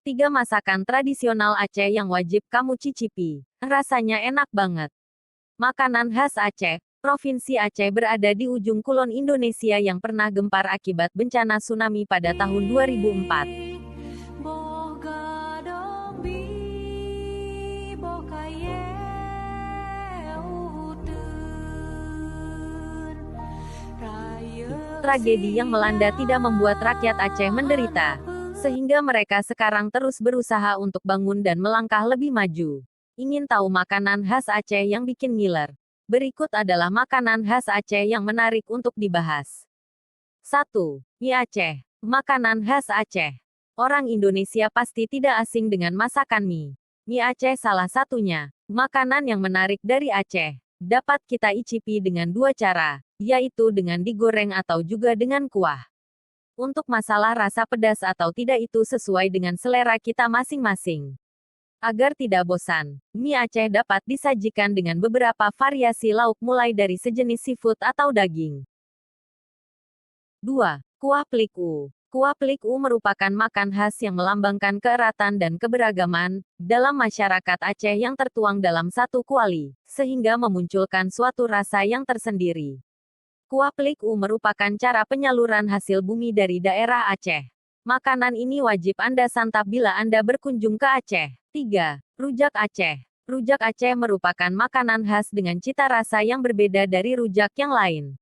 3 masakan tradisional Aceh yang wajib kamu cicipi. Rasanya enak banget. Makanan khas Aceh. Provinsi Aceh berada di ujung kulon Indonesia yang pernah gempar akibat bencana tsunami pada tahun 2004. Tragedi yang melanda tidak membuat rakyat Aceh menderita, sehingga mereka sekarang terus berusaha untuk bangun dan melangkah lebih maju. Ingin tahu makanan khas Aceh yang bikin ngiler? Berikut adalah makanan khas Aceh yang menarik untuk dibahas. 1. Mie Aceh. Makanan khas Aceh. Orang Indonesia pasti tidak asing dengan masakan mie. Mie Aceh salah satunya. Makanan yang menarik dari Aceh. Dapat kita icipi dengan 2 cara, yaitu dengan digoreng atau juga dengan kuah. Untuk masalah rasa pedas atau tidak itu sesuai dengan selera kita masing-masing. Agar tidak bosan, mie Aceh dapat disajikan dengan beberapa variasi lauk mulai dari sejenis seafood atau daging. 2. Kuah Plik U. Kuah Plik U merupakan makan khas yang melambangkan keeratan dan keberagaman dalam masyarakat Aceh yang tertuang dalam satu kuali, sehingga memunculkan suatu rasa yang tersendiri. Kuah Plik U merupakan cara penyaluran hasil bumi dari daerah Aceh. Makanan ini wajib Anda santap bila Anda berkunjung ke Aceh. 3. Rujak Aceh. Rujak Aceh merupakan makanan khas dengan cita rasa yang berbeda dari rujak yang lain.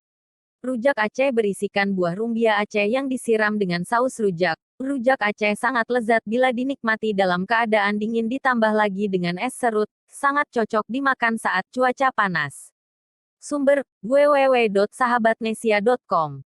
Rujak Aceh berisikan buah rumbia Aceh yang disiram dengan saus rujak. Rujak Aceh sangat lezat bila dinikmati dalam keadaan dingin ditambah lagi dengan es serut, sangat cocok dimakan saat cuaca panas. Sumber: www.sahabatnesia.com